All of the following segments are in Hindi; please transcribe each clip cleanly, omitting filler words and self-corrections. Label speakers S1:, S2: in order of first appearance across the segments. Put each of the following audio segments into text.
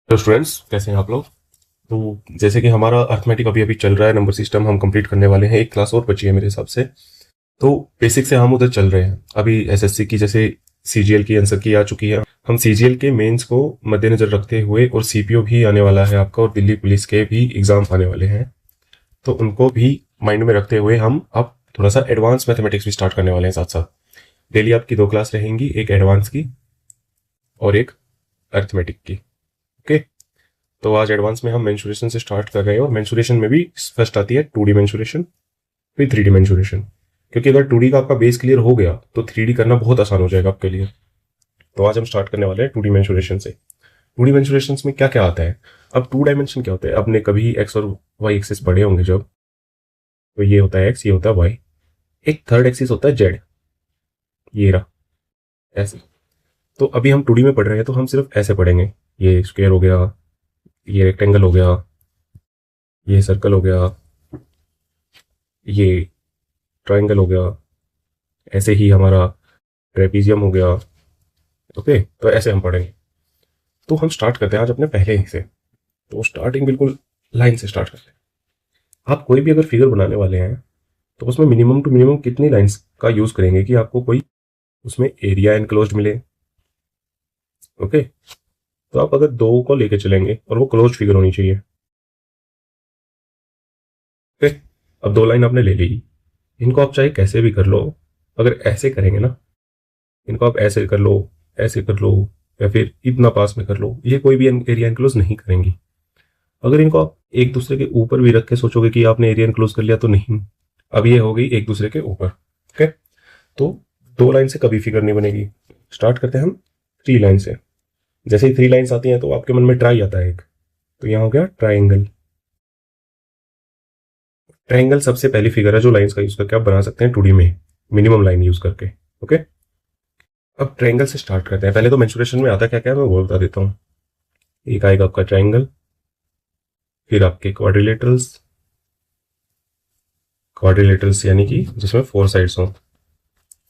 S1: हेलो स्टूडेंट्स, कैसे हैं आप लोग। तो जैसे कि हमारा अर्थमेटिक अभी अभी चल रहा है, नंबर सिस्टम हम कंप्लीट करने वाले हैं, एक क्लास और बची है मेरे हिसाब से। तो बेसिक से हम उधर चल रहे हैं। अभी एसएससी की जैसे सीजीएल की आंसर की आ चुकी है, हम सीजीएल के मेंस को मद्देनजर रखते हुए, और सीपीओ भी आने वाला है आपका, और दिल्ली पुलिस के भी एग्जाम आने वाले हैं, तो उनको भी माइंड में रखते हुए हम अब थोड़ा सा एडवांस मैथमेटिक्स भी स्टार्ट करने वाले हैं साथ साथ। डेली आपकी दो क्लास रहेंगी, एक एडवांस की और एक अर्थमेटिक की। ओके। तो आज एडवांस में हम मेंसुरेशन से स्टार्ट कर रहे हैं, और मेंसुरेशन में भी फर्स्ट आती है 2D मेंसुरेशन, फिर 3D मेंसुरेशन। क्योंकि अगर 2D का आपका बेस क्लियर हो गया तो 3D करना बहुत आसान हो जाएगा आपके लिए। तो आज हम स्टार्ट करने वाले हैं 2D मेंसुरेशन से। 2D मेंसुरेशन में क्या क्या आता है। अब 2 डायमेंशन क्या होता है, आपने कभी एक्स और वाई एक्सिस पढ़े होंगे जब, तो ये होता है एक्स, ये होता है वाई। एक थर्ड एक्सिस होता है जेड, ये रहा, ऐसे। तो अभी हम 2D में पढ़ रहे हैं तो हम सिर्फ ऐसे पढ़ेंगे। ये स्क्वायर हो गया, ये रेक्टेंगल हो गया, ये सर्कल हो गया, ये ट्राइंगल हो गया, ऐसे ही हमारा ट्रेपीजियम हो गया। ओके, तो ऐसे हम पढ़ेंगे। तो हम स्टार्ट करते हैं आज अपने पहले ही से। तो स्टार्टिंग बिल्कुल लाइन से स्टार्ट करते हैं। आप कोई भी अगर फिगर बनाने वाले हैं तो उसमें मिनिमम टू मिनिमम कितनी लाइंस का यूज करेंगे कि आपको कोई उसमें एरिया एनक्लोज्ड मिले। ओके। तो आप अगर दो को लेके चलेंगे और वो क्लोज फिगर होनी चाहिए। ओके। अब दो लाइन आपने ले ली, इनको आप चाहे कैसे भी कर लो। अगर ऐसे करेंगे ना, इनको आप ऐसे कर लो, ऐसे कर लो, या फिर इतना पास में कर लो, ये कोई भी एरिया एनक्लोज नहीं करेंगी। अगर इनको आप एक दूसरे के ऊपर भी रख के सोचोगे कि आपने एरिया एनक्लोज कर लिया, तो नहीं। अब ये हो गई एक दूसरे के ऊपर। ओके। तो दो लाइन से कभी फिगर नहीं बनेगी। स्टार्ट करते हैं हम 3 लाइन से। जैसे ही 3 लाइन्स आती हैं तो आपके मन में ट्राई आता है एक, तो यहाँ हो गया ट्राइंगल। ट्राइंगल सबसे पहली फिगर है जो लाइंस का यूज करके आप बना सकते हैं 2D में, मिनिमम लाइन यूज करके। ओके। अब ट्राइंगल से स्टार्ट करते हैं। पहले तो मेंसुरेशन में आता क्या क्या है मैं वो बता देता हूँ। एक आएगा आपका ट्राइंगल, फिर आपके क्वाड्रिलेटरल्स। क्वाड्रिलेटरल्स यानी कि जिसमें 4 साइड्स हों।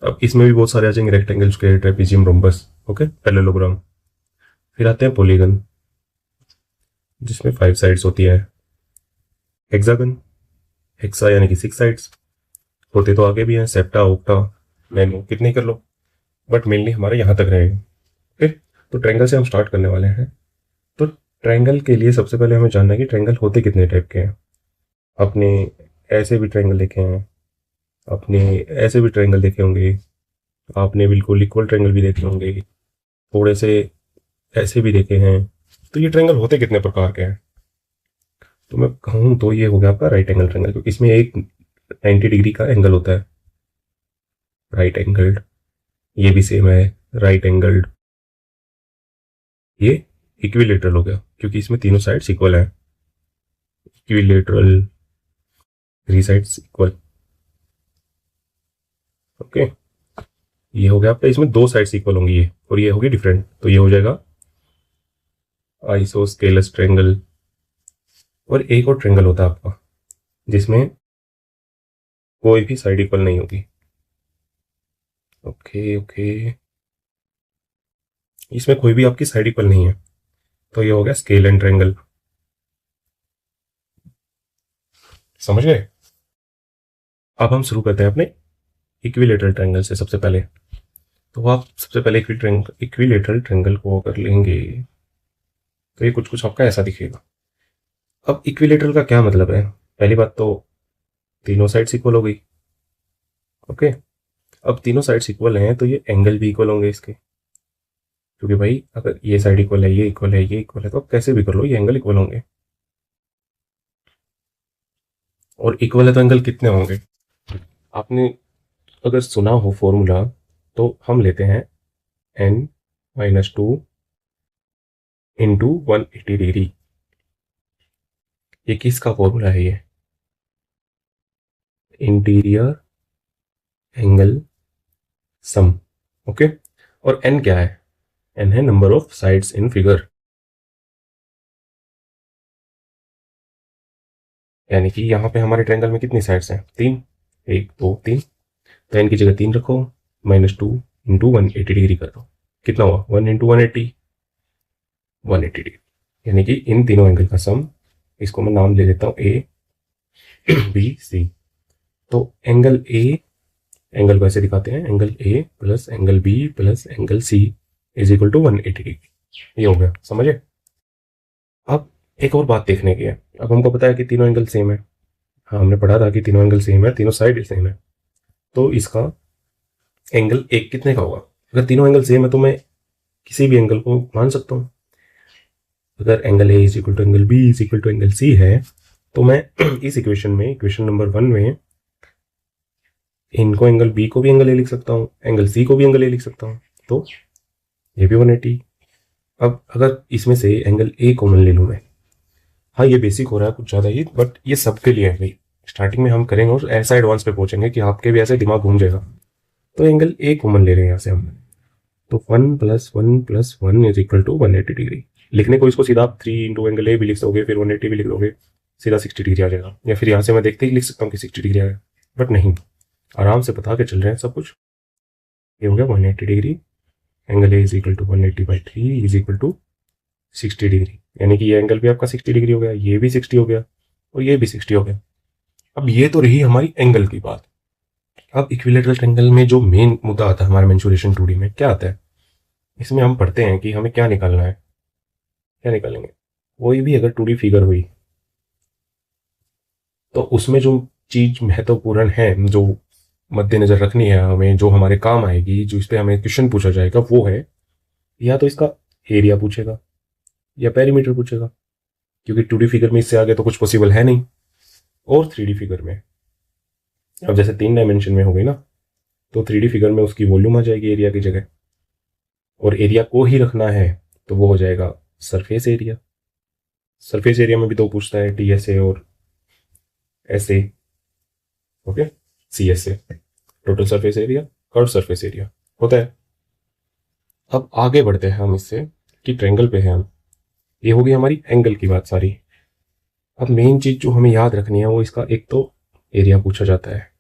S1: अब इसमें भी बहुत सारे आ जाएंगे, rectangle, square, trapezium, rhombus. Okay, parallelogram. फिर आते हैं पॉलीगन, जिसमें 5 साइड्स होती है। हेक्सागन, हेक्सा यानी कि 6 साइड्स। होते तो आगे भी हैं, सेप्टा, ओक्टा, नैनो, कितने कर लो, बट मेनली हमारे यहाँ तक रहेगा। फिर तो ट्रायंगल से हम स्टार्ट करने वाले हैं। तो ट्रायंगल के लिए सबसे पहले हमें जानना है कि ट्रायंगल होते कितने टाइप के हैं। आपने ऐसे भी ट्रायंगल देखे हैं, आपने ऐसे भी ट्रायंगल देखे होंगे, आपने बिल्कुल इक्वल ट्रायंगल भी देखे होंगे, थोड़े से ऐसे भी देखे हैं। तो ये ट्रायंगल होते कितने प्रकार के हैं, तो मैं कहूँ तो ये हो गया आपका राइट एंगल ट्रायंगल, क्योंकि इसमें एक 90 डिग्री का एंगल होता है, राइट एंगल्ड। ये भी सेम है, राइट एंगल्ड। ये इक्विलेटरल हो गया क्योंकि इसमें तीनों साइड्स इक्वल हैं। Equilateral, 3 sides equal. ओके। ये हो गया आपका, इसमें 2 साइड्स इक्वल होंगी ये, और ये होगी डिफरेंट, तो ये हो जाएगा आइसोस्केलस ट्रायंगल। और एक और ट्रायंगल होता है आपका जिसमें कोई भी साइड इक्वल नहीं होगी। ओके ओके, इसमें कोई भी आपकी साइड इक्वल नहीं है, तो ये हो गया स्केल एंड ट्रायंगल। समझ गए। अब हम शुरू करते हैं अपने इक्विलेटरल ट्रायंगल से सबसे पहले। तो आप सबसे पहले इक्विलेटरल ट्रायंगल को कर लेंगे तो ये कुछ कुछ आपका ऐसा दिखेगा। अब इक्विलेटरल का क्या मतलब है, पहली बात तो तीनों साइड्स इक्वल हो गई। ओके। अब तीनों साइड्स इक्वल हैं तो ये एंगल भी इक्वल होंगे इसके, क्योंकि भाई अगर ये साइड इक्वल है, ये इक्वल है, ये इक्वल है, तो आप कैसे भी कर लो ये एंगल इक्वल होंगे। और इक्वल है तो एंगल कितने होंगे, आपने अगर सुना हो फॉर्मूला, तो हम लेते हैं n-2 इंटू 180 डिग्री। ये किसका फॉर्मूला है, ये इंटीरियर एंगल सम। ओके। और n क्या है, n है number of sides in figure, यानी कि यहाँ पे हमारे ट्रायंगल में कितनी साइड्स हैं, 3। 1 2 3, तो n की जगह 3 रखो, -2 इंटू 180 डिग्री कर दो। कितना हुआ, 1 इंटू 180, 180 डिग्री। यानी कि इन तीनों एंगल का सम, इसको मैं नाम ले लेता हूँ ए बी सी। तो एंगल ए, एंगल को ऐसे दिखाते हैं, angle A plus angle B plus angle C is equal to 180 degree. ये हो गया, समझे? अब एक और बात देखने की है। अब हमको पता है कि तीनों एंगल सेम है। हाँ, हमने पढ़ा था कि तीनों एंगल सेम है, तीनों साइड सेम है। तो इसका एंगल एक कितने का होगा? अगर तीनों एंगल सेम है तो मैं किसी भी एंगल को मान सकता हूँ। अगर angle A is equal to angle B is equal to angle C है, तो मैं इस इक्वेशन में, इक्वेशन नंबर 1 में, इनको एंगल बी को भी एंगल ए लिख सकता हूँ, एंगल सी को भी एंगल ए लिख सकता हूँ। तो ये भी 180। अब अगर इसमें से एंगल ए कॉमन ले लूँ मैं, हाँ ये बेसिक हो रहा है कुछ ज़्यादा ही, बट ये सबके लिए है भाई। स्टार्टिंग में हम करेंगे और ऐसा एडवांस पे पहुंचेंगे कि आपके भी ऐसे दिमाग घूम जाएगा। तो एंगल ए कॉमन ले रहे हैं यहाँ से हम। तो 1 + 1 + 1 इज इक्वल टू 180 डिग्री। लिखने को इसको सीधा आप 3 इंटू एंगल ए भी लिख दोगे, फिर 180 भी लिख दोगे, सीधा 60 डिग्री आ जाएगा। या फिर यहाँ से मैं देखते ही लिख सकता हूँ कि 60 डिग्री आ गया, बट नहीं, आराम से बता के चल रहे हैं सब कुछ। ये हो गया 180 degree. Angle A is equal to 180/3 is equal to 60 degree. यानी कि ये एंगल भी आपका 60 डिग्री हो गया, ये भी 60 हो गया, और ये भी 60 हो गया। अब ये तो रही हमारी एंगल की बात। अब इक्विलेटरल ट्रायंगल में जो मेन मुद्दा आता है हमारे मेंसुरेशन 2D में, क्या आता है? इसमें हम पढ़ते हैं कि हमें क्या निकालना है। क्या निकालेंगे? कोई भी अगर 2D फिगर हुई तो उसमें जो चीज महत्वपूर्ण है, जो मद्देनजर रखनी है हमें, जो हमारे काम आएगी, जो इस पे हमें क्वेश्चन पूछा जाएगा, वो है या तो इसका एरिया पूछेगा या पेरीमीटर पूछेगा, क्योंकि 2D फिगर में इससे आगे तो कुछ पॉसिबल है नहीं। और 3D फिगर में, अब जैसे 3 डायमेंशन में हो गई ना, तो 3D फिगर में उसकी वॉल्यूम आ जाएगी एरिया की जगह, और एरिया को ही रखना है तो वो हो जाएगा सरफेस एरिया। सरफेस एरिया में भी तो पूछता है TSA और SA, okay, CSA, total surface area, curve surface area होता है। अब आगे बढ़ते हैं हम इससे कि ट्रायंगल पे हैं हम। ये होगी हमारी एंगल की बात सारी। अब मेन चीज जो हमें याद रखनी है वो इसका एक तो एरिया पूछा जाता है,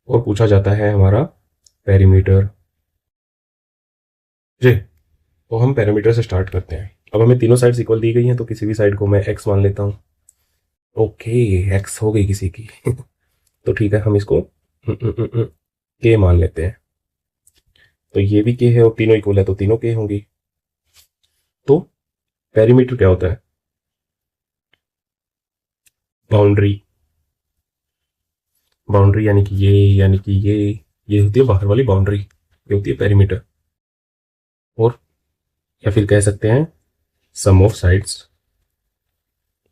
S1: और पूछा जाता है हमारा पेरीमीटर। जी, तो हम पेरीमीटर से स्टार्ट करते हैं। अब हमें तीनों साइड्स इक्वल दी गई हैं, तो किसी भी साइड को मैं x मान लेता हूँ। ओके, x हो गई किसी की तो ठीक है, हम इसको k मान लेते हैं। तो ये भी k है और तीनों इक्वल है तो तीनों k होंगी। तो पेरीमीटर क्या होता है? बाउंड्री। बाउंड्री यानी कि ये होती है बाहर वाली बाउंड्री, ये होती है पेरीमीटर। और या फिर कह सकते हैं सम ऑफ साइड्स।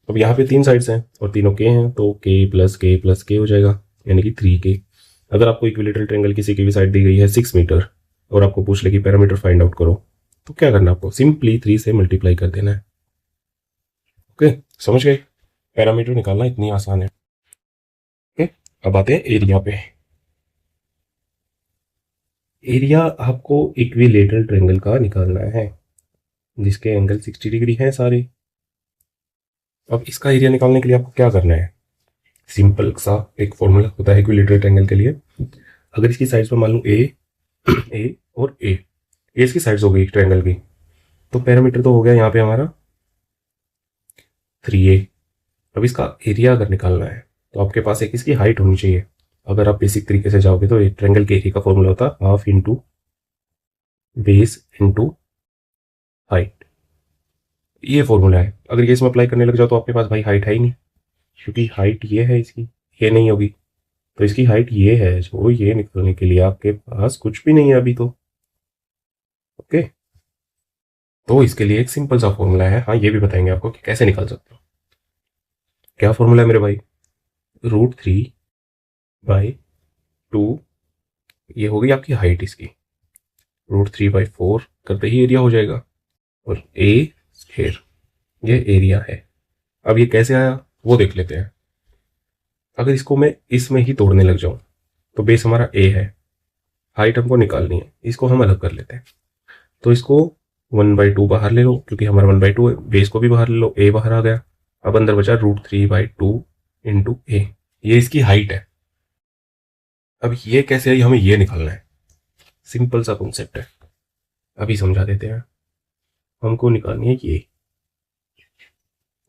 S1: अब यहाँ पे 3 साइड्स हैं और तीनों के हैं, तो k + k + k हो जाएगा, यानी कि 3k। अगर आपको इक्विलेटरल ट्रायंगल किसी की भी साइड दी गई है 6 मीटर और आपको पूछ ले कि पैरामीटर फाइंड आउट करो, तो क्या करना है आपको? सिंपली 3 से मल्टीप्लाई कर देना है। ओके, समझ गए? पैरामीटर निकालना इतनी आसान है। ओके, अब आते हैं एरिया पे। एरिया आपको इक्विलेटरल ट्रायंगल का निकालना है जिसके एंगल 60 डिग्री हैं सारे। अब इसका एरिया निकालने के लिए आपको क्या करना है? सिंपल सा एक फॉर्मूला होता है इक्विलेटरल ट्रायंगल के लिए। अगर इसकी साइड्स पर मान लूँ ए और ए इसकी साइड्स हो गई ट्रायंगल की, तो पैरामीटर तो हो गया यहाँ पे हमारा 3a। अब इसका एरिया अगर निकालना है तो आपके पास एक इसकी हाइट होनी चाहिए। अगर आप बेसिक तरीके से जाओगे तो ट्रायंगल के एरिया का फॉर्मूला होता है half into base into height. ये फॉर्मूला है। अगर ये इसमें अप्लाई करने लग जाओ तो आपके पास भाई हाइट है ही नहीं, क्योंकि हाइट ये है इसकी, ये नहीं होगी, तो इसकी हाइट ये है, जो ये निकालने के लिए आपके पास कुछ भी नहीं है अभी तो। ओके, तो इसके लिए एक सिंपल सा फॉर्मूला है। हाँ, ये भी बताएंगे आपको कि कैसे निकाल सकते हो। क्या फॉर्मूला है मेरे भाई? √3/2, ये होगी आपकी हाइट इसकी। √3/4 करते ही एरिया हो जाएगा, और A², ये एरिया है। अब ये कैसे आया वो देख लेते हैं। अगर इसको मैं इसमें ही तोड़ने लग जाऊं तो बेस हमारा A है, हाइट हमको निकालनी है, इसको हम अलग कर लेते हैं। तो इसको 1/2 बाहर ले लो, क्योंकि हमारा 1/2 है, बेस को भी बाहर ले लो, A बाहर आ गया। अब अंदर बचा √3/2 इंटू A, ये इसकी हाइट है। अब ये कैसे आई, हमें ये निकालना है। सिंपल सा कॉन्सेप्ट है, अभी समझा देते हैं। हमको निकालनी है ये,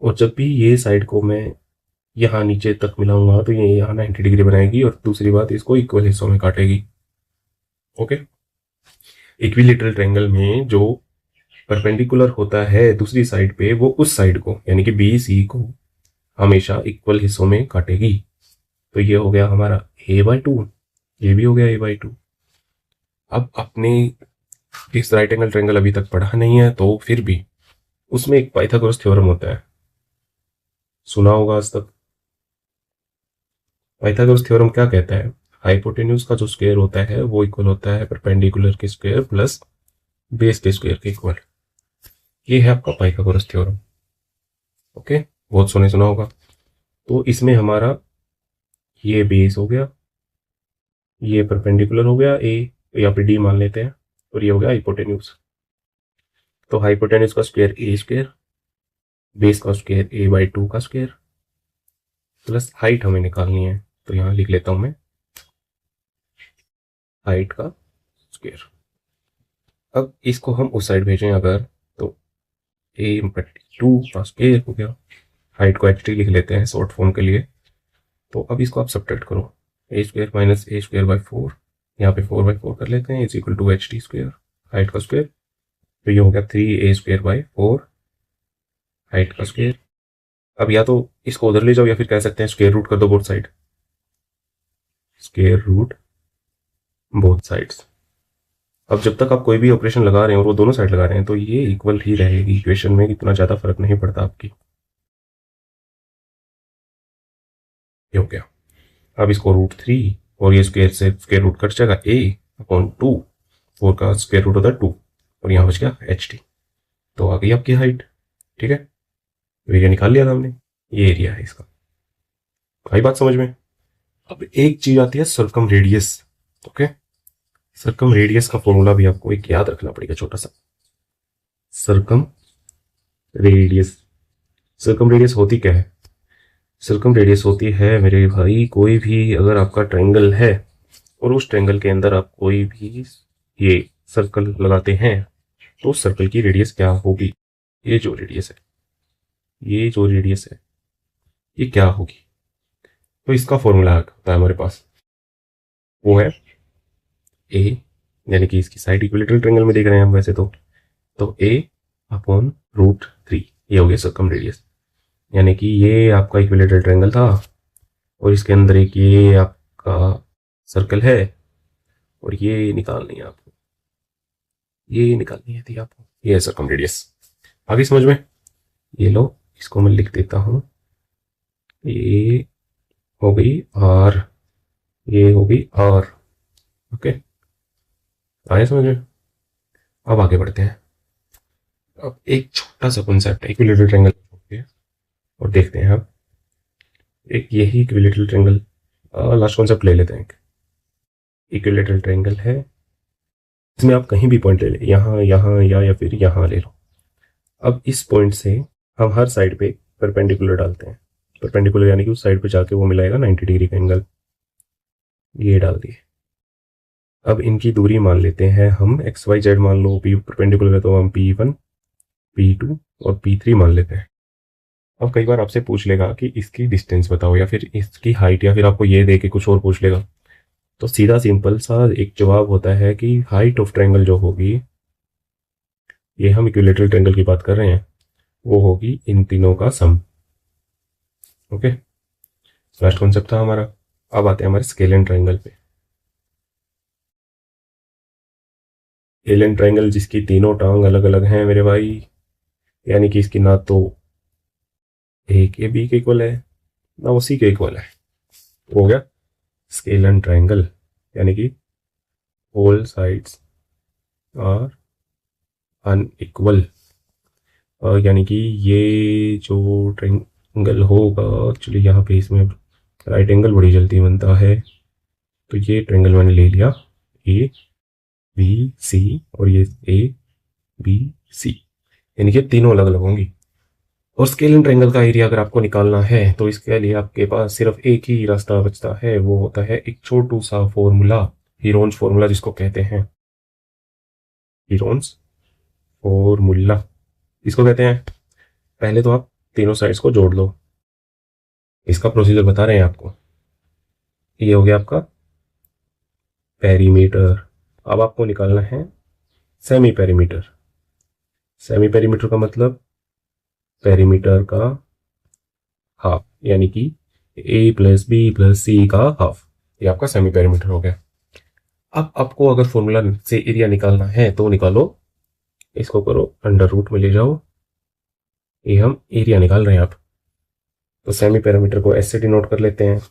S1: और जब भी ये साइड को मैं यहाँ नीचे तक मिलाऊंगा तो ये यहाँ 90 डिग्री बनाएगी, और दूसरी बात इसको इक्वल हिस्सों में काटेगी। ओके। इक्विलेटरल ट्रायंगल में जो परपेंडिकुलर होता है दूसरी साइड पे, वो उस साइड को यानी कि बी सी को हमेशा इक्वल हिस्सों में काटेगी। तो ये हो गया हमारा a/2, ये भी हो गया a/2। अब अपने इस राइट एंगल ट्रायंगल अभी तक पढ़ा नहीं है, तो फिर भी उसमें एक पाइथागोरस थ्योरम होता है, सुना होगा आज तक। पाइथागोरस थ्योरम क्या कहता है? हाइपोटेन्यूज का जो स्क्वायर होता है वो इक्वल होता है परपेंडिकुलर के स्क्वायर प्लस बेस के स्क्वायर के इक्वल। ये है आपका पाइथागोरस थ्योरम। ओके, बहुत सुना होगा। तो इसमें हमारा ये बेस हो गया, ये परपेंडिकुलर हो गया ए, या फिर डी मान लेते हैं, और ये हो गया हाइपोटेन्यूज। तो हाइपोटेन्यूज का स्क्वायर ए स्क्वायर, बेस का स्क्वायर a/2 का स्क्वायर, प्लस हाइट हमें निकालनी है, तो यहां लिख लेता हूं मैं हाइट का स्क्वायर। अब इसको हम उस साइड भेजें अगर, तो a/2 का स्क्वायर हो गया। हाइट को ht लिख लेते हैं शॉर्ट फॉर्म के लिए। तो अब इसको आप सब्ट्रैक्ट करो, a² माइनस a²/4, यहाँ पे 4/4 कर लेते हैं, is equal to ht square, height का स्क्वायर। तो ये हो गया 3a²/4 हाइट का स्क्वायर। अब या तो इसको उधर ले जाओ, या फिर कह सकते हैं स्क्वायर रूट कर दो both side, square root both sides. अब जब तक आप कोई भी ऑपरेशन लगा रहे हैं और वो दोनों साइड लगा रहे हैं, तो ये इक्वल ही रहेगी इक्वेशन में, इतना ज़्यादा फर्क नहीं पड़ता आपकी। ये हो गया। अब इसको √3 और ये स्क्वायर से स्क्वायर रूट कट जाएगा, a/2, 4 का स्क्वायर रूट होता है 2, और यहाँ बच गया ht। तो आ गई आपकी हाइट। ठीक है, एरिया निकाल लिया था हमने, ये एरिया है इसका। आई बात समझ में? अब एक चीज आती है circum radius. Okay, circum radius का फॉर्मूला भी आपको एक याद रखना पड़ेगा छोटा सा। सर्कम रेडियस, सर्कम रेडियस होती क्या है? सर्कम रेडियस होती है मेरे भाई, कोई भी अगर आपका ट्रायंगल है और उस ट्रायंगल के अंदर आप कोई भी ये सर्कल लगाते हैं, तो उस सर्कल की रेडियस क्या होगी? ये जो रेडियस है, ये जो रेडियस है, ये क्या होगी? तो इसका फॉर्मूला होता है हमारे पास, वो है ए, यानी कि इसकी साइड इक्विलेटरल ट्रायंगल में देख रहे हैं हम वैसे तो a/√3, ये हो गया सर्कम रेडियस। यानी कि ये आपका इक्विलेटरल ट्रायंगल था, और इसके अंदर एक ये आपका सर्कल है, और ये निकालनी है आपको, ये निकालनी है थी आपको, ये है सर्कम रेडियस। आगे समझ में? ये लो, इसको मैं लिख देता हूँ, ये हो गई आर, ये हो गई आर। ओके, आए समझ में? अब आगे बढ़ते हैं। अब एक छोटा सा कॉन्सेप्ट है इक्विलेटरल ट्रायंगल और देखते हैं। अब एक यही इक्विलेटरल ट्रायंगल, लास्ट कॉन्सेप्ट ले लेते हैं। इक्विलेटरल ट्रायंगल है, इसमें आप कहीं भी पॉइंट ले लें, यहाँ यहाँ या फिर यहाँ ले लो। अब इस पॉइंट से हम हर साइड पे परपेंडिकुलर डालते हैं। परपेंडिकुलर यानी कि उस साइड पे जाके वो मिलाएगा 90 डिग्री का एंगल, ये डाल दिए। अब इनकी दूरी मान लेते हैं हम XYZ, मान लो P परपेंडिकुलर है तो हम P1, P2 और P3 मान लेते हैं। अब कई बार आपसे पूछ लेगा कि इसकी डिस्टेंस बताओ, या फिर इसकी हाइट, या फिर आपको ये दे के कुछ और पूछ लेगा। तो सीधा सिंपल सा एक जवाब होता है कि हाइट ऑफ ट्रायंगल जो होगी, ये हम इक्विलेटरल ट्रायंगल की बात कर रहे हैं, वो होगी इन तीनों का सम। ओके, लास्ट कॉन्सेप्ट था हमारा। अब आते हैं हमारे स्केलियन ट्रायंगल पे। स्केलियन ट्रायंगल जिसकी तीनों टांग अलग अलग हैं मेरे भाई, यानी कि इसकी ना तो ए के बी के इक्वल है, ना वो सी के इक्वल है, हो गया स्केलियन ट्रायंगल। यानी कि ऑल साइड्स आर अनइक्वल, यानी कि ये जो ट्रायंगल होगा, एक्चुअली यहाँ पे इसमें राइट एंगल बड़ी जल्दी बनता है, तो ये ट्रायंगल मैंने ले लिया ए बी सी, और ये ए बी सी, यानी कि तीनों अलग अलग होंगी। और स्केलियन ट्रायंगल का एरिया अगर आपको निकालना है, तो इसके लिए आपके पास सिर्फ एक ही रास्ता बचता है, वो होता है एक छोटू सा फॉर्मूला, हीरोन्स फॉर्मूला जिसको कहते हैं, हीरोन्स फॉर्मूला इसको कहते हैं। पहले तो आप तीनों साइड्स को जोड़ लो। इसका प्रोसीजर बता रहे हैं आपको। ये हो गया आपका पेरीमीटर। अब आपको निकालना है सेमी पेरीमीटर। सेमी पेरीमीटर का मतलब पेरीमीटर का हाफ, यानी कि ए प्लस बी प्लस सी का हाफ। ये आपका सेमी पेरीमीटर हो गया। अब आपको अगर फॉर्मूला से एरिया निकालना है तो निकालो। इसको करो अंडर रूट में ले जाओ। ये हम एरिया निकाल रहे हैं आप। तो सेमी पैरामीटर को एस से डिनोट कर लेते हैं।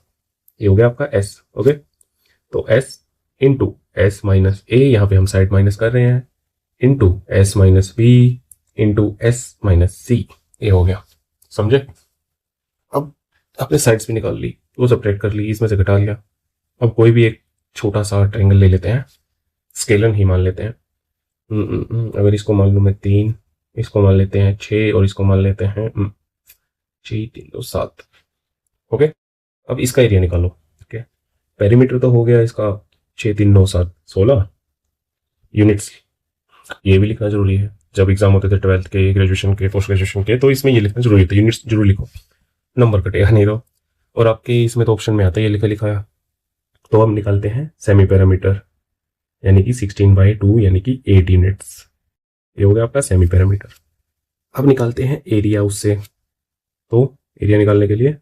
S1: ये हो गया आपका एस। ओके, तो S into S minus A, यहाँ पे हम साइड माइनस कर रहे हैं, into S minus B into S minus C. ये हो गया, समझे। अब आपने साइड्स भी निकाल ली, वो सब्ट्रैक्ट कर ली, इसमें से घटा लिया। अब कोई भी एक छोटा सा ट्रायंगल ले लेते हैं, स्केलन ही मान लेते हैं। अगर इसको मान लूँ मैं 3, इसको मान लेते हैं 6 और इसको मान लेते हैं 6 3 2 7। ओके, अब इसका एरिया निकालो। ओके, पेरीमीटर तो हो गया इसका 6 3 9 7 16 यूनिट्स। ये भी लिखना जरूरी है, जब एग्जाम होते थे 12th के, ग्रेजुएशन के, पोस्ट ग्रेजुएशन के, तो इसमें ये लिखना जरूरी था, यूनिट्स जरूर लिखो, नंबर कटेगा नहीं तो। और आपके इसमें तो ऑप्शन में आता है ये लिखा लिखाया। तो हम निकालते हैं सेमी पैरामीटर, यानी कि 16/2 यानी कि 8 यूनिट्स। ये हो गया आपका सेमी पैरामीटर। अब निकालते हैं एरिया उससे। तो एरिया निकालने के लिए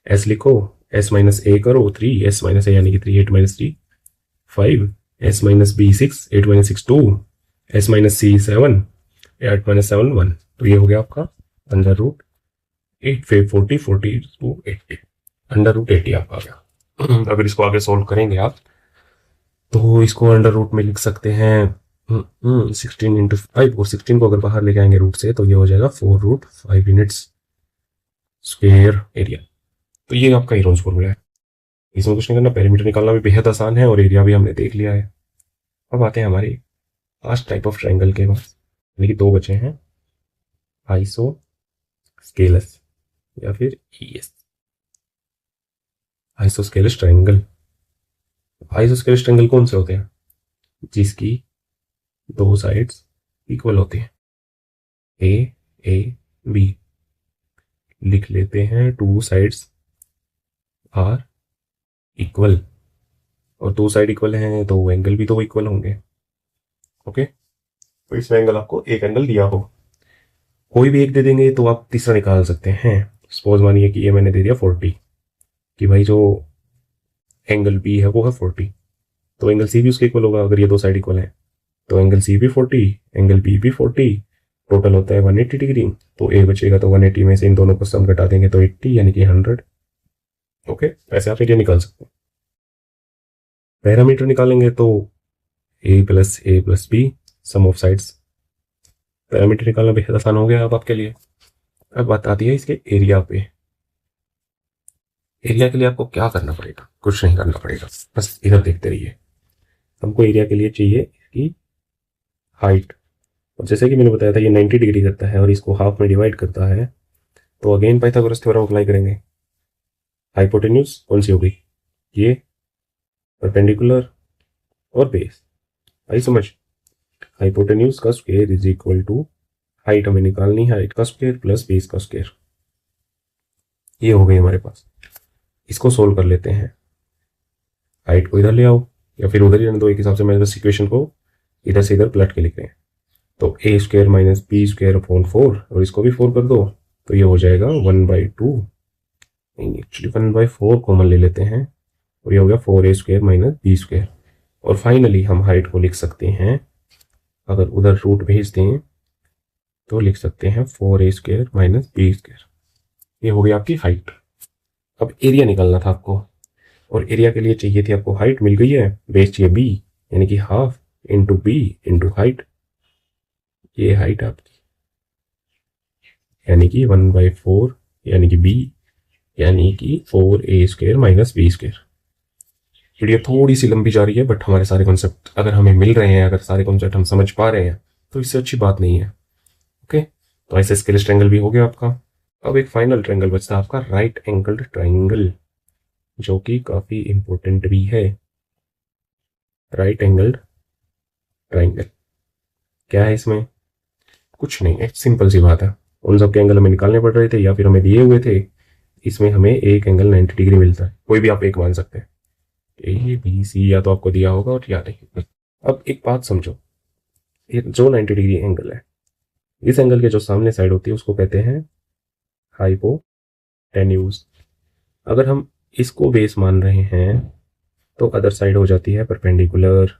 S1: एस लिखो, एस माइनस ए करो 3, एस माइनस ए यानी कि 3, 8 minus 3 5, S minus B 6, 8 minus 6 2, S minus C 7, 8 minus 7 1। तो ये हो गया आपका under root 8 5 40 40 to 80, under root 80 आपका आ गया। अगर इसको आगे सोल्व करेंगे आप तो इसको अंडर रूट में लिख सकते हैं 16 इंटू 5, और 16 को अगर बाहर लेके आएंगे रूट से तो ये हो जाएगा 4√5 यूनिट्स स्क्वायर एरिया। तो ये आपका हीरोन्स फॉर्मूला है, इसमें कुछ नहीं करना। पेरीमीटर निकालना भी बेहद आसान है और एरिया भी हमने देख लिया है। अब आते हैं हमारे लास्ट टाइप ऑफ ट्राइंगल के पास, यानी कि 2 बचे हैं, आइसो स्केलस या फिर ईएस। Isosceles triangle. आइसोस्केलस ट्राइंगल कौन से होते हैं? जिसकी 2 साइड्स इक्वल होती हैं। ए बी लिख लेते हैं, 2 साइड्स आर इक्वल, और 2 साइड इक्वल हैं तो एंगल भी तो इक्वल होंगे। ओके, तो इसमें एंगल आपको एक एंगल दिया हो, कोई भी एक दे देंगे तो आप तीसरा निकाल सकते हैं। सपोज मानिए कि ये मैंने दे दिया 40, कि भाई जो एंगल बी है वो है 40, तो एंगल सी भी उसके इक्वल होगा। अगर ये 2 साइड इक्वल है तो एंगल सी भी 40, एंगल बी भी 40, टोटल होता है 180 डिग्री। तो ए बचेगा, तो 180 में से इन दोनों को सम घटा देंगे तो 80 यानी कि 100। ओके, ऐसे आप एरिया निकाल सकते हैं। पैरामीटर निकालेंगे तो A plus B sum of sides. Parameter निकालना बेहद आसान हो गया अब आपके लिए। अब बात आती है इसके एरिया पे। एरिया के लिए आपको क्या करना पड़ेगा? कुछ नहीं करना पड़ेगा, बस इधर देखते रहिए। हमको एरिया के लिए चाहिए इसकी हाइट, और जैसे कि मैंने बताया था ये 90 डिग्री करता है और इसको हाफ में डिवाइड करता है, तो अगेन पाइथागोरस थ्योरम अप्लाई करेंगे। हाइपोटेन्यूज कौन सी होगी? ये, परपेंडिकुलर और बेस। आई समझ? हाइपोटेन्यूज का square is equal to height हमें निकालनी है, हाइट का स्क्वायर प्लस बेस का स्क्वायर। ये हो गई हमारे पास। इसको सोल्व कर लेते हैं। हाइट को इधर ले आओ या फिर उधर ही रहने दो, एक हिसाब से मैं बस इक्वेशन को इधर से इधर पलट के लिख रहे हैं। तो A square minus B square upon 4, और इसको भी 4 कर दो, तो ये हो जाएगा 1/2। एक्चुअली 1/4 कॉमन ले लेते हैं, और ये हो गया 4a square minus B square. और फाइनली हम हाइट को लिख सकते हैं, अगर उधर रूट भेज दें तो लिख सकते हैं 4a square minus B square. ये हो गई आपकी हाइट। अब एरिया निकालना था आपको, और एरिया के लिए चाहिए थी आपको हाइट, मिल गई है। बेस चाहिए बी, यानी कि half into B into height. ये हाइट आपकी, यानी कि 1/4 यानी कि बी, यानी कि 4a square minus B square. Video थोड़ी सी लंबी जा रही है, बट हमारे सारे कॉन्सेप्ट अगर हमें मिल रहे हैं, अगर सारे कॉन्सेप्ट हम समझ पा रहे हैं, तो इससे अच्छी बात नहीं है। ओके, तो ऐसे स्केलस ट्रायंगल भी हो गया आपका। अब एक फाइनल ट्रायंगल बचता है आपका, राइट एंगल्ड ट्रायंगल, जो कि काफी इंपॉर्टेंट भी है। राइट एंगल्ड ट्रायंगल क्या है? इसमें कुछ नहीं है, सिंपल सी बात है। उन सब के एंगल हमें निकालने पड़ रहे थे या फिर हमें दिए हुए थे। इसमें हमें एक एंगल 90 डिग्री मिलता है, कोई भी आप एक मान सकते हैं, ए बी सी, या तो आपको दिया होगा और या नहीं। अब एक बात समझो, ये जो 90 डिग्री एंगल है, इस एंगल के जो सामने साइड होती है उसको कहते हैं हाइपोटेन्यूज। अगर हम इसको बेस मान रहे हैं तो अदर साइड हो जाती है परपेंडिकुलर।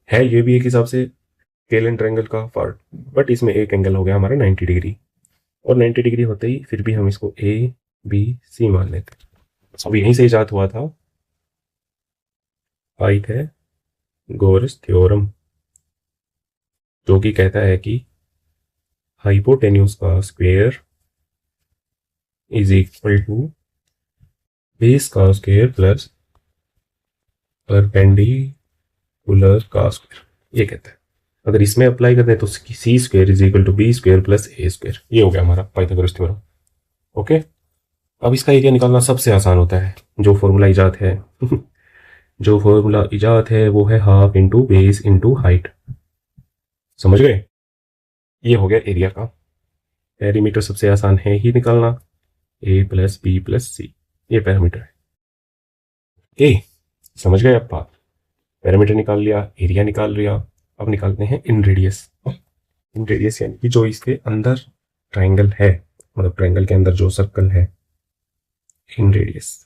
S1: है ये भी एक हिसाब से स्केल ट्रायंगल का पार्ट, बट इसमें एक एंगल हो गया हमारा 90 डिग्री, और 90 डिग्री होते ही फिर भी हम इसको ए बी सी मान लेते हैं। अब यहीं से इजाद हुआ था पाइथागोरस थ्योरम, जो कि कहता है कि हाइपोटेन्यूज का square is equal to base का स्क्वायर प्लस परपेंडिकुलर का स्क्वायर। ये कहता है, अगर इसमें अप्लाई कर दें तो C square is equal to B square plus A square. ये हो गया हमारा पाइथागोरस थ्योरम। ओके, अब इसका एरिया निकालना सबसे आसान होता है। जो फॉर्मूला इजाद है जो फॉर्मूला इजाद है वो है half into base into height. समझ गए? ये हो गया एरिया का। पेरीमीटर सबसे आसान है ही निकालना, ए प्लस बी प्लस सी, ये पैरामीटर है। ए समझ गए आप बात? पैरामीटर निकाल लिया, एरिया निकाल लिया। अब निकालते हैं इन रेडियस। इन रेडियस यानी कि जो इसके अंदर ट्रायंगल है, मतलब ट्रायंगल के अंदर जो सर्कल है, इन रेडियस।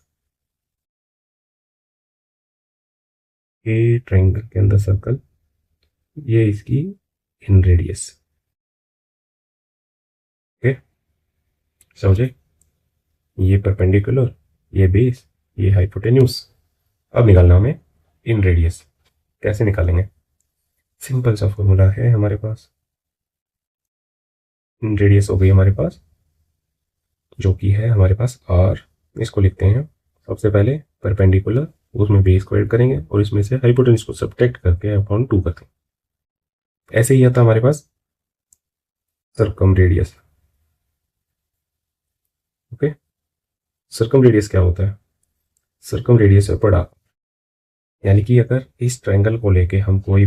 S1: ये ट्रायंगल के अंदर सर्कल, ये इसकी इन रेडियस। ओके, समझे? ये परपेंडिकुलर, ये बेस, ये हाइपोटेन्यूज। अब निकालना हमें इन रेडियस। कैसे निकालेंगे? सिंपल सा फॉर्मूला है हमारे पास। इन रेडियस हो गई हमारे पास, जो कि है हमारे पास आर। इसको लिखते हैं सबसे पहले परपेंडिकुलर, उसमें बेस को ऐड करेंगे और इसमें से हाइपोटेन्यूज को सब्ट्रैक्ट करके अपॉन 2 करते हैं। ऐसे ही आता हमारे पास circumradius. Okay, circumradius क्या होता है? सर्कम रेडियस है बड़ा, यानी कि अगर इस ट्रायंगल को लेके हम कोई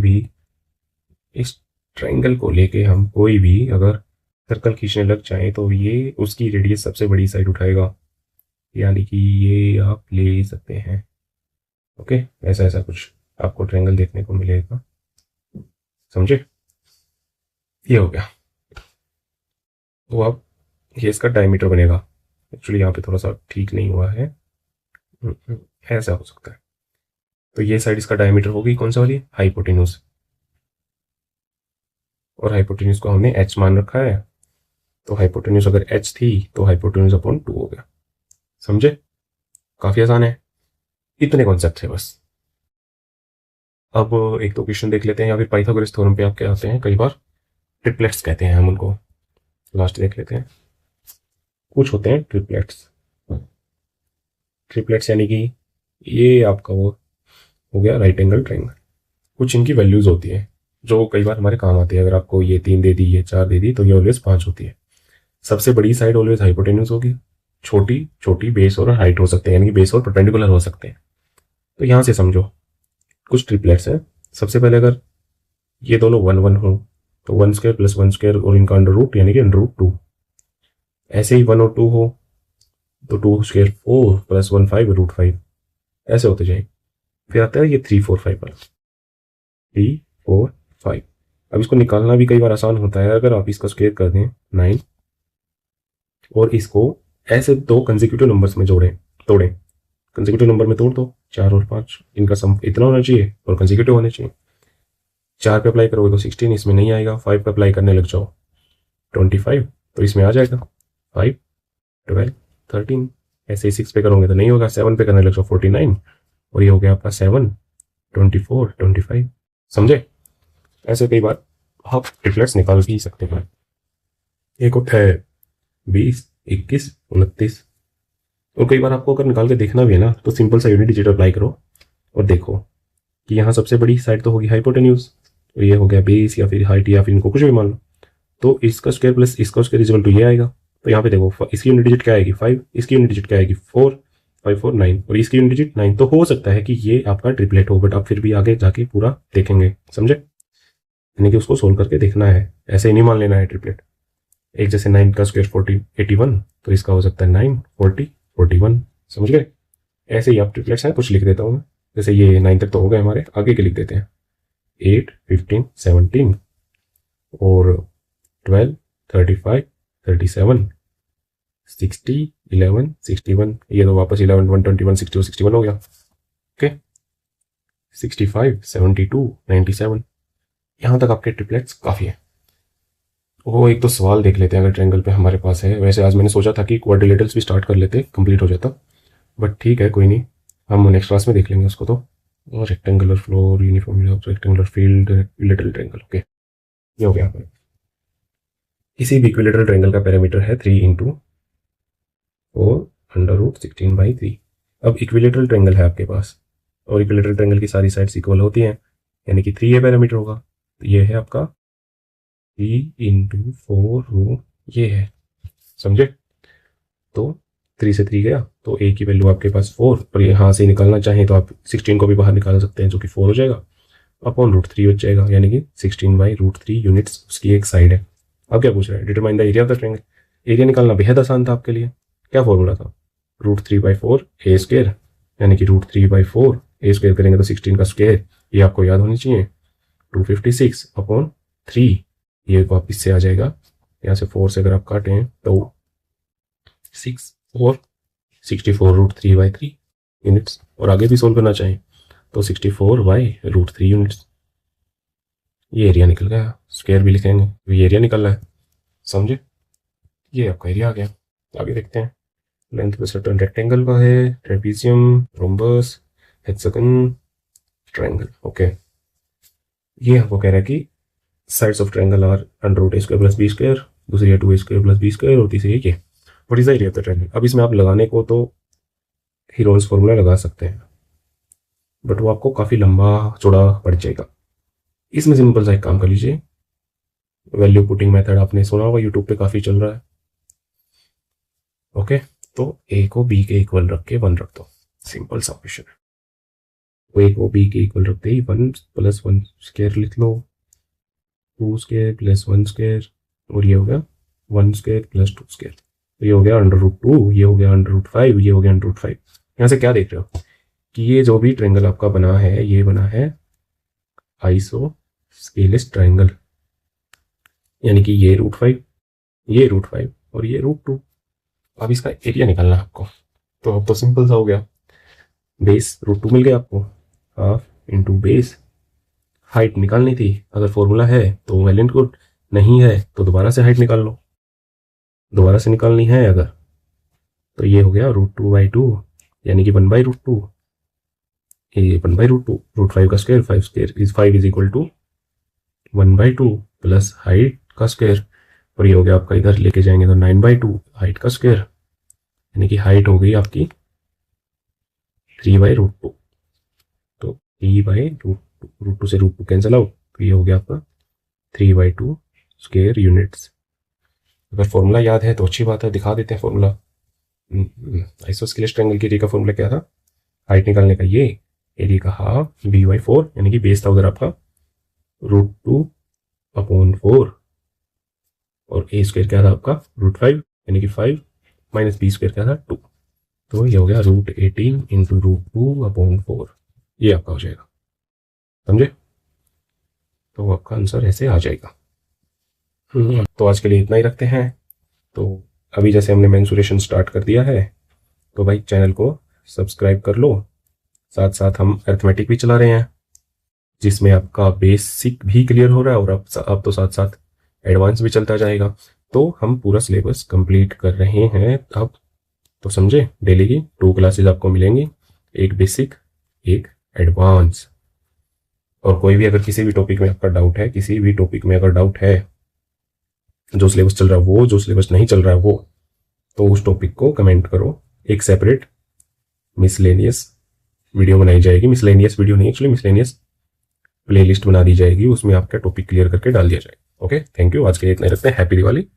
S1: भी अगर सर्कल खींचने लग जाए तो ये उसकी रेडियस सबसे बड़ी साइड उठाएगा, यानी कि ये आप ले सकते हैं। ओके, ऐसा कुछ आपको ट्रायंगल देखने को मिलेगा। समझे? ये हो गया। तो अब ये इसका डायमीटर बनेगा। एक्चुअली यहाँ पे थोड़ा सा ठीक नहीं हुआ है, ऐसा हो सकता है। तो ये साइड इसका डायमीटर होगी कौन सा वाली? हाइपोटेन्यूज। और हाइपोटेन्यूज को हमने h मान रखा है, तो हाइपोटेन्यूज अगर h थी तो हाइपोटेन्यूज अपॉन 2 हो गया। समझे? काफी आसान है, इतने कॉन्सेप्ट है बस। अब एक तो क्वेश्चन देख लेते हैं, या फिर पाइथागोरस थ्योरम पे आप क्या आते हैं, कई बार ट्रिपलेट्स कहते हैं हम उनको। लास्ट देख लेते हैं। कुछ होते हैं ट्रिपलेट्स। ट्रिपलेट्स यानी कि ये आपका वो हो गया राइट एंगल ट्रायंगल। कुछ इनकी वैल्यूज होती है जो कई बार हमारे काम आती है। अगर आपको ये 3 दे दी, ये 4 दे दी, तो ये ऑलवेज 5 होती है। सबसे बड़ी साइड ऑलवेज हाइपोटेन्यूज होगी, छोटी छोटी बेस और हाइट हो सकते हैं, यानी कि बेस और परपेंडिकुलर हो सकते हैं। तो यहां से समझो कुछ ट्रिपलेट्स हैं। सबसे पहले अगर ये दोनों 1 1 हो तो 1 स्क्वायर प्लस 1 स्क्वायर और इनका अंडर रूट, यानी कि अंडर रूट 2। ऐसे ही 1 और 2 हो तो 2 स्क्वायर 4 प्लस 1 5 रूट 5, ऐसे होते जाएंगे। फिर आता है ये 3 4 5 वाला, 3 4 5। अब इसको निकालना भी कई बार आसान होता है। अगर आप इसका स्क्वायर कर दें 9 और इसको ऐसे 2 कंसेक्यूटिव नंबर्स में तोड़ें, कंसेक्यूटिव नंबर में तोड़ दो, 4 और 5, इनका सम इतना होना चाहिए और कंसेक्यूटिव होने चाहिए। 4 पे अप्लाई करोगे तो 16, इसमें नहीं आएगा। 5 पे अप्लाई करने लग जाओ 25, तो इसमें आ जाएगा 5 12 13। ऐसे ही 6 पे करोगे तो नहीं होगा। 7 पे करने लग जाओ 49, और ये हो गया आपका 7 24 25। समझे? ऐसे कई बार आप ट्रिपलेट्स निकाल भी सकते हैं। एक होता है 20 21 29। और कई बार आपको अगर निकाल के देखना भी है ना, तो सिंपल सा यूनिट डिजिट अप्लाई करो और देखो कि यहाँ सबसे बड़ी साइड तो होगी हाइपोटेन्यूज, तो ये हो गया बेस या फिर हाइट या फिर इनको कुछ भी मान लो। तो इसका स्क्वायर प्लस इसका स्क्वायर इक्वल टू ये आएगा। तो यहाँ पे देखो इसकी यूनिट डिजिट क्या आएगी 5, इसकी यूनिट डिजिट क्या आएगी 4, 5 4 9 और इसकी यूनिट डिजिट 9। तो हो सकता है कि ये आपका ट्रिपलेट हो, बट आप फिर भी आगे जाके पूरा देखेंगे, समझे? यानी कि उसको सोल्व करके देखना है, ऐसे ही नहीं मान लेना है ट्रिपलेट। एक जैसे 9 का स्क्वायर 40 81, तो इसका हो सकता है 9 40 41, समझ गए? ऐसे ही आप ट्रिपलेट्स हैं कुछ लिख देता हूँ मैं। जैसे ये 9 तक तो हो गए हमारे, आगे के लिख देते हैं 8 15 17 और 12 35 37 60 11 61, ये तो वापस 11 121 60 61 हो गया। ओके, 65 72 97, यहाँ तक आपके ट्रिपलेट्स काफ़ी है। वो एक तो सवाल देख लेते हैं अगर ट्रायंगल पे हमारे पास है। वैसे आज मैंने सोचा था कि क्वाड्रिलेटरल्स भी स्टार्ट कर लेते, कंप्लीट हो जाता, बट ठीक है कोई नहीं, हम नेक्स्ट क्लास में देख लेंगे उसको। तो rectangular floor, uniform rectangular field, equilateral triangle. Okay, ये हो गया। किसी भी इक्विलैटरल ट्रायंगल का पैरामीटर है 3 × 4√16/3। अब इक्विलैटरल ट्रायंगल है आपके पास, और इक्विलैटरल ट्रायंगल की सारी साइड्स इक्वल होती हैं, यानी कि 3 ये पैरामीटर होगा। तो ये है आपका 3 × 4 ये है, समझे? तो 3 से 3 गया तो a की वैल्यू आपके पास 4, और यहाँ से निकालना चाहें तो आप 16 को भी बाहर निकाल सकते हैं, जो कि 4 हो जाएगा, अपॉन √3 बच जाएगा, यानी कि 16/√3 यूनिट्स उसकी एक साइड है। अब क्या पूछ रहा है? Determine the area of the triangle. Area निकालना बेहद आसान था आपके लिए। क्या फॉर्मूला था? √3/4 a², यानी कि √3/4 a² करेंगे तो 16 का स्क्वायर, ये आपको याद होनी चाहिए, 256/3, ये वापिस से आ जाएगा, यहाँ से 4 से अगर आप काटें तो 6 और 64√3/3 यूनिट्स। और आगे भी सोल्व करना चाहें तो 64/√3 यूनिट्स। ये एरिया निकल गया, स्क्वायर भी लिखेंगे तो ये एरिया निकल रहा है, समझे? ये आपका एरिया आ गया। आगे देखते हैं। लेंथ पे सर्टन रेक्टेंगल का है, trapezium, rhombus, hexagon, triangle. Okay, ये हमको कह रहा है कि sides of triangle are √a² + b², दूसरी है 2a² + b², और तीसरी है ये। What is the area of the triangle? अब इसमें आप लगाने को तो हीरोन्स फॉर्मूला लगा सकते हैं, बट वो आपको काफ़ी लंबा चौड़ा पड़ जाएगा। इसमें सिंपल सा एक काम कर लीजिए, वैल्यू पुटिंग मेथड आपने सुना होगा, यूट्यूब पे काफ़ी चल रहा है। ओके, तो a को b के इक्वल रख के 1 रख दो, सिंपल सा ऑपरेशन है। तो a को b के इक्वल रखते ही 1 + 1² लिख लो, 2² + 1², और ये हो गया 1² + 2², तो ये हो गया √2, ये हो गया √5, ये हो गया √5। यहाँ से क्या देख रहे हो कि ये जो भी ट्रायंगल आपका बना है, ये बना है आइसोस्केलेस ट्रायंगल, यानी कि ये √5, ये √5 और ये √2। अब इसका एरिया निकालना है आपको, तो अब तो सिंपल सा हो गया। बेस √2 मिल गया आपको, हाफ इंटू बेस। हाइट निकालनी थी, अगर फॉर्मूला है तो वेल एंड गुड, नहीं है तो दोबारा से हाइट निकाल लो। दोबारा से निकालनी है अगर, तो ये हो गया √2/2, यानी कि 1/√2, ये 1/√2, √5 का square 5 is equal to 1/2 plus height का स्क्वायर, और ये हो गया आपका, इधर लेके जाएंगे तो 9/2 हाइट का स्क्वायर, यानी कि हाइट हो गई आपकी 3/√2। तो 3/√2 से √2 कैंसिल आउट, तो ये हो गया आपका 3/2 स्क्वायर यूनिट्स। अगर फॉर्मूला याद है तो अच्छी बात है, दिखा देते हैं फॉर्मूला। आइसोस्केलेस ट्रायंगल के एरिया का फॉर्मूला क्या था? हाइट निकालने का ये, एरिया का हाफ b/4, यानी कि बेस था उधर आपका √2/4, और a² क्या था आपका √5, यानी कि 5 माइनस b² क्या था 2, तो ये हो गया √18 × √2/4, ये आपका हो जाएगा, समझे? तो आपका आंसर ऐसे आ जाएगा। तो आज के लिए इतना ही रखते हैं। तो अभी जैसे हमने मेंसुरेशन स्टार्ट कर दिया है, तो भाई चैनल को सब्सक्राइब कर लो। साथ साथ हम अरिथमेटिक भी चला रहे हैं, जिसमें आपका बेसिक भी क्लियर हो रहा है, और अब तो साथ साथ एडवांस भी चलता जाएगा। तो हम पूरा सिलेबस कंप्लीट कर रहे हैं अब, तो समझे? डेली की 2 क्लासेज आपको मिलेंगी, एक बेसिक, एक एडवांस। और कोई भी अगर किसी भी टॉपिक में आपका डाउट है, किसी भी टॉपिक में अगर डाउट है, जो सिलेबस चल रहा है वो, जो सिलेबस नहीं चल रहा है वो, तो उस टॉपिक को कमेंट करो। एक सेपरेट मिसलेनियस वीडियो बनाई जाएगी, मिसलेनियस वीडियो नहीं, एक्चुअली मिसलेनियस प्लेलिस्ट बना दी जाएगी, उसमें आपका टॉपिक क्लियर करके डाल दिया जाएगा। Okay, thank you. आज के लिए इतना ही रखते हैं। हैप्पी दिवाली।